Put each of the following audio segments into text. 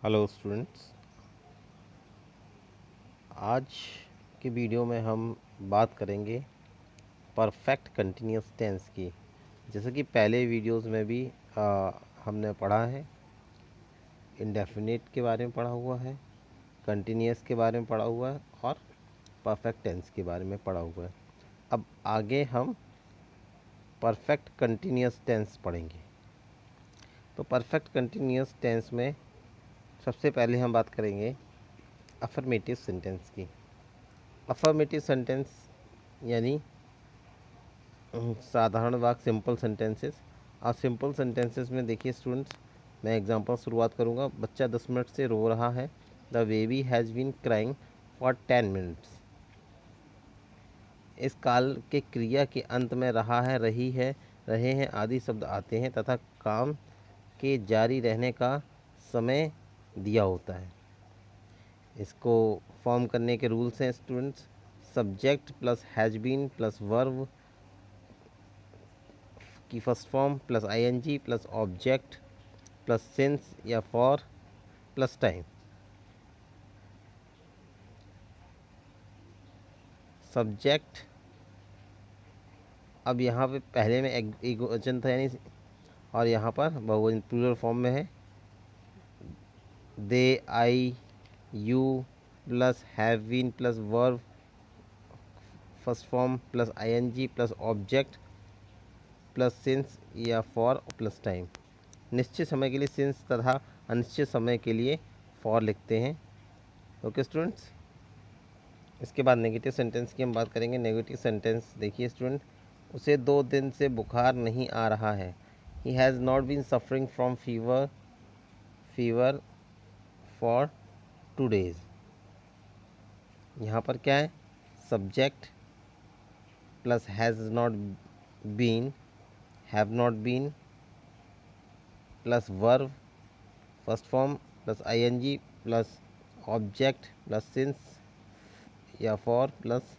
Hello students, आज के video में हम बात करेंगे परफेक्ट कंटिन्यूस टेंस की। जैसे कि पहले वीडियोस में भी हमने पढ़ा है, इंडेफिनिट के बारे में पढ़ा हुआ है, कंटिन्यूस के बारे में पढ़ा हुआ है और परफेक्ट टेंस के बारे में पढ़ा हुआ है। अब आगे हम परफेक्ट कंटिन्यूस टेंस पढ़ेंगे। तो परफेक्ट कंटिन्यूस टेंस में सबसे पहले हम बात करेंगे अफर्मेटिव सेंटेंस की। अफर्मेटिव सेंटेंस यानी साधारण वाक्य, सिंपल सेंटेंसेस। और सिंपल सेंटेंसेस में देखिए स्टूडेंट्स, मैं एग्जांपल शुरुआत करूंगा। बच्चा 10 मिनट से रो रहा है। The baby has been crying for 10 minutes. इस काल के क्रिया के अंत में रहा है, रही है, रहे हैं आदि शब्द आते हैं तथा काम के जारी रहने का समय दिया होता है। इसको फॉर्म करने के रूल्स हैं students. Subject plus has been plus verb की first form plus ING plus object plus since या फॉर प्लस टाइम। सब्जेक्ट, अब यहाँ पे पहले में एक वचन था यानी, और यहाँ पर बहुवचन प्लूरल फॉर्म में है। They, I, you plus have been plus verb first form plus ING plus object plus since या फॉर प्लस टाइम। निश्चित समय के लिए सिंस तथा अनिश्चित समय के लिए फॉर लिखते हैं। Okay students. इसके बाद नेगेटिव सेंटेंस की हम बात करेंगे। नेगेटिव सेंटेंस देखिए स्टूडेंट, उसे 2 दिन से बुखार नहीं आ रहा है। He has not been suffering from fever for 2 days। यहाँ पर क्या है? Subject plus has not been, have not been plus verb first form plus ING plus object plus since या फॉर प्लस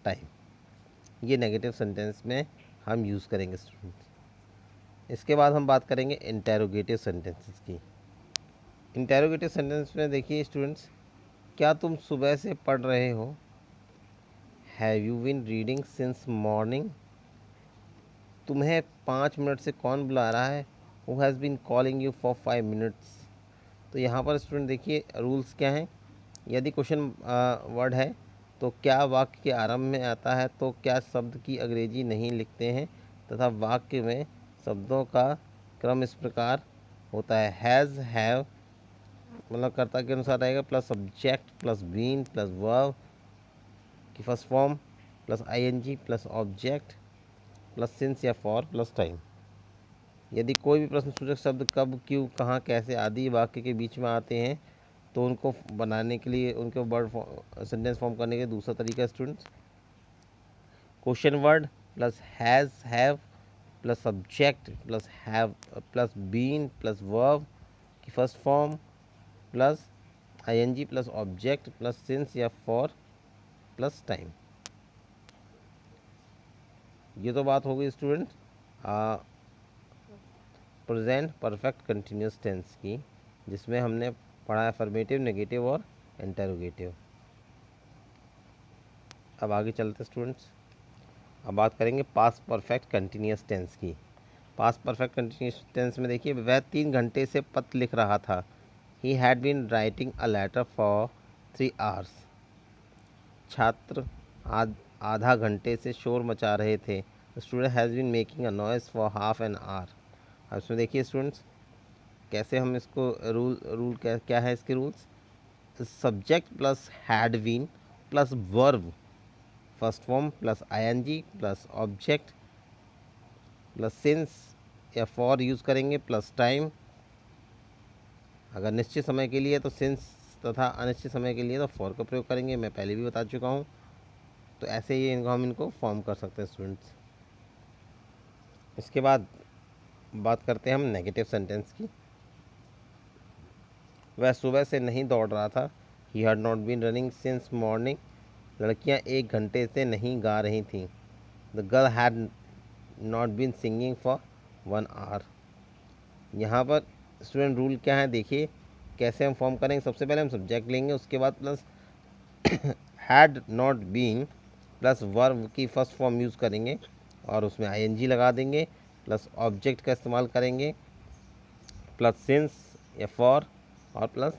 टाइम। ये नेगेटिव सेंटेंस में हम use करेंगे students. इसके बाद हम बात करेंगे इंटेरोगेटिव सेंटेंसेस की। इंटेरोगेटिव सेंटेंस में देखिए स्टूडेंट्स, क्या तुम सुबह से पढ़ रहे हो? Have you been reading since morning? तुम्हें 5 मिनट से कौन बुला रहा है? Who has been calling you for 5 minutes? तो यहाँ पर स्टूडेंट देखिए रूल्स क्या हैं। यदि क्वेश्चन वर्ड है तो क्या वाक्य के आरंभ में आता है, तो क्या शब्द की अंग्रेजी नहीं लिखते हैं, तथा वाक्य में शब्दों का क्रम इस प्रकार होता है। हैज़, हैव मतलब कर्ता के अनुसार रहेगा, plus subject plus been plus verb की first form plus ING plus object plus since या फॉर प्लस टाइम। यदि कोई भी प्रश्न सूचक शब्द कब, क्यों, कहाँ, कैसे आदि वाक्य के बीच में आते हैं तो उनको बनाने के लिए, उनके वर्ड सेंटेंस फॉर्म करने के दूसरा तरीका students, question word plus has, have plus subject plus have plus been plus verb की first form plus ING plus object plus since या फॉर प्लस टाइम। ये तो बात हो गई student present perfect continuous tense की, जिसमें हमने पढ़ा अफर्मेटिव, नेगेटिव और इंटरोगेटिव। अब आगे चलते स्टूडेंट्स, अब बात करेंगे पास्ट परफेक्ट कंटिन्यूस टेंस की। पास्ट परफेक्ट कंटिन्यूस टेंस में देखिए, वह 3 घंटे से पत्र लिख रहा था। He had been writing a letter for 3 hours। छात्र आधा घंटे से शोर मचा रहे थे। Student has been making a noise for half an hour. अब इसमें देखिए स्टूडेंट्स, कैसे हम इसको रूल क्या है इसके rules. Subject plus had been plus verb first form plus ING plus object plus since या फॉर यूज़ करेंगे प्लस टाइम। अगर निश्चित समय के लिए तो सिंस तथा अनिश्चित समय के लिए तो फॉर का प्रयोग करेंगे, मैं पहले भी बता चुका हूँ। तो ऐसे ही हम इनको फॉर्म कर सकते हैं स्टूडेंट्स। इसके बाद बात करते हैं हम नेगेटिव सेंटेंस की। वह सुबह से नहीं दौड़ रहा था। He had not been running since morning. लड़कियां 1 घंटे से नहीं गा रही थीं। The girl had not been singing for 1 hour। यहाँ पर स्टूडेंट रूल क्या है देखिए, कैसे हम फॉर्म करेंगे, सबसे पहले हम सब्जेक्ट लेंगे, उसके बाद plus had not been plus verb की फर्स्ट फॉर्म यूज़ करेंगे और उसमें आईएनजी लगा देंगे, प्लस ऑब्जेक्ट का इस्तेमाल करेंगे, प्लस सिंस या फॉर और प्लस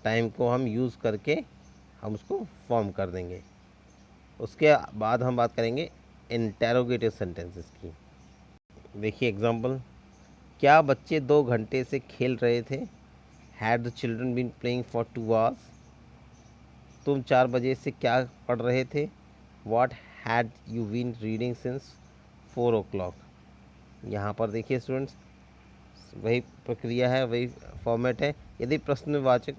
टाइम को हम यूज़ करके हम उसको फॉर्म कर देंगे। उसके बाद हम बात करेंगे इंटेरोगेटिव सेंटेंसेस की। देखिए एग्जांपल, क्या बच्चे 2 घंटे से खेल रहे थे? Had the children been playing for 2 hours? तुम 4 बजे से क्या पढ़ रहे थे? What had you been reading since 4 o'clock? यहाँ पर देखिए स्टूडेंट्स, वही प्रक्रिया है, वही फॉर्मेट है। यदि प्रश्नवाचक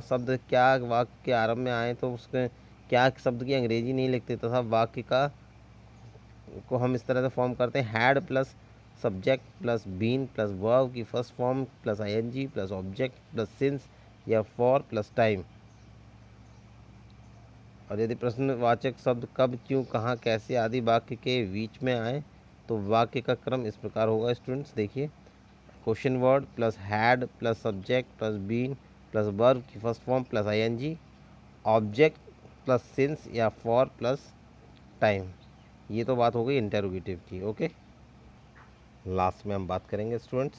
शब्द क्या वाक्य के आरंभ में आए तो उसके क्या शब्द की अंग्रेजी नहीं लिखते तथा वाक्य का को हम इस तरह से फॉर्म करते हैं, had plus subject plus been plus verb की first form plus ING plus object plus since या फॉर प्लस टाइम। और यदि प्रश्नवाचक शब्द कब, क्यों, कहाँ, कैसे आदि वाक्य के बीच में आए तो वाक्य का क्रम इस प्रकार होगा स्टूडेंट्स। देखिए, question word plus had plus subject plus been plus verb की first form plus ING, object plus since या फॉर प्लस टाइम। ये तो बात हो गई इंटेरोगेटिव की। ओके, लास्ट में हम बात करेंगे students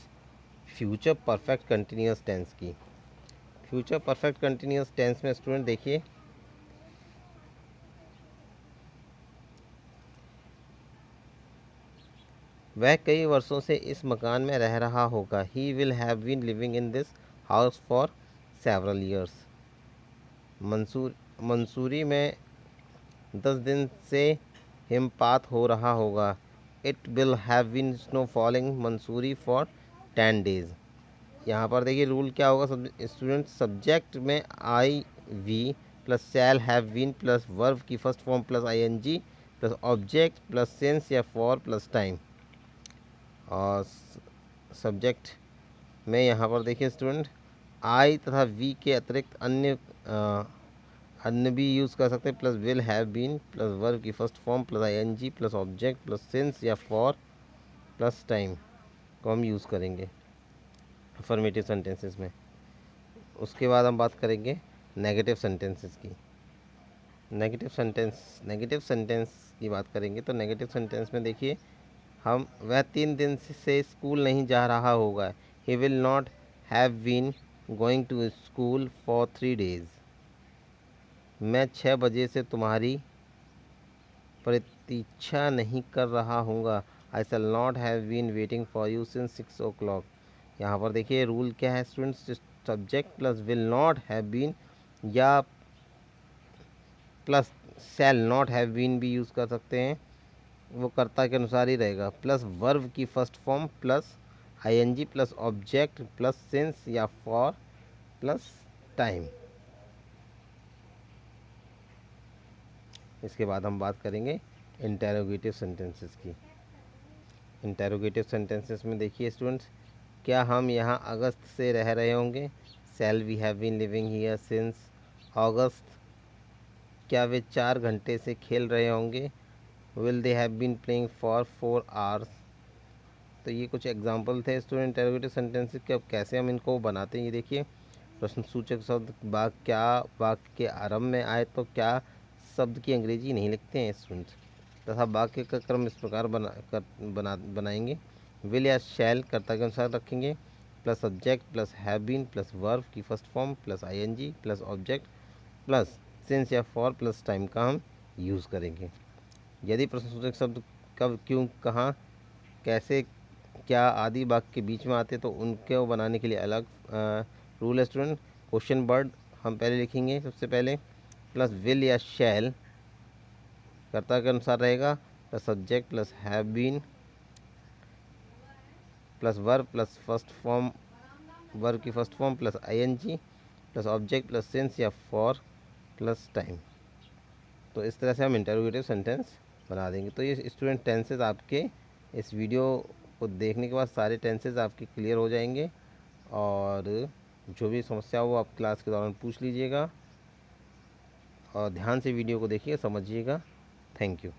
future perfect continuous tense की। फ्यूचर परफेक्ट कंटिन्यूअस टेंस में स्टूडेंट देखिए, वह कई वर्षों से इस मकान में रह रहा होगा। He will have been living in this house for several years. Mussoorie में 10 दिन से हिमपात हो रहा होगा। It will have been snow falling Mussoorie for 10 days। यहाँ पर देखिए रूल क्या होगा स्टूडेंट, सब्जेक्ट में I we plus shall have been plus verb की first form plus ING plus object plus since या फॉर प्लस टाइम। और सब्जेक्ट में यहाँ पर देखिए स्टूडेंट आई तथा वी के अतिरिक्त अन्य भी यूज़ कर सकते हैं, plus will have been plus verb की first form plus ING plus object plus since या फॉर प्लस टाइम को हम यूज़ करेंगे अफर्मेटिव सेंटेंसेस में। उसके बाद हम बात करेंगे नेगेटिव सेंटेंसेस की। नेगेटिव सेंटेंस की बात करेंगे तो नेगेटिव सेंटेंस में देखिए, हम वह 3 दिन से स्कूल नहीं जा रहा होगा। He will not have been going to school for 3 days। मैं 6 बजे से तुम्हारी प्रतीक्षा नहीं कर रहा हूँगा। I shall not have been waiting for you since 6 o'clock। यहाँ पर देखिए रूल क्या है students, subject plus will not have been या plus shall not have been भी यूज़ कर सकते हैं, वो कर्ता के अनुसार ही रहेगा, प्लस वर्ब की first form plus ING plus object plus since या फॉर प्लस टाइम। इसके बाद हम बात करेंगे इंटेरोगेटिव सेंटेंसेस की। इंटेरोगेटिव सेंटेंसेस में देखिए स्टूडेंट्स, क्या हम यहाँ अगस्त से रह रहे होंगे? Shall we have been living here since August. क्या वे 4 घंटे से खेल रहे होंगे? Will they have been playing for 4 hours। तो ये कुछ एग्जांपल थे स्टूडेंट इंटेरोगेटिव सेंटेंसेस के। अब कैसे हम इनको बनाते हैं ये देखिए, प्रश्न सूचक शब्द वाक्य के आरंभ में आए तो क्या शब्द की अंग्रेजी नहीं लिखते हैं स्टूडेंट्स, तथा वाक्य का क्रम इस प्रकार बनाएंगे, विल या शैल कर्ता के अनुसार रखेंगे, plus subject plus have been plus verb की first form plus ING plus object plus since या फॉर प्लस टाइम का हम यूज़ करेंगे। यदि प्रश्नसूचक शब्द कब, क्यों, कहाँ, कैसे, क्या आदि वाक्य के बीच में आते तो उनको बनाने के लिए अलग रूल है स्टूडेंट। क्वेश्चन वर्ड हम पहले लिखेंगे, सबसे पहले प्लस विल या शैल कर्ता के अनुसार रहेगा, plus subject plus have been plus verb plus first form verb की first form plus ING plus object plus since या फॉर प्लस टाइम। तो इस तरह से हम इंटरोगेटिव सेंटेंस बना देंगे। तो ये स्टूडेंट टेंसेज आपके इस वीडियो को देखने के बाद सारे टेंसेज आपके क्लियर हो जाएंगे, और जो भी समस्या हो आप क्लास के दौरान पूछ लीजिएगा, और ध्यान से वीडियो को देखिए, समझिएगा। Thank you.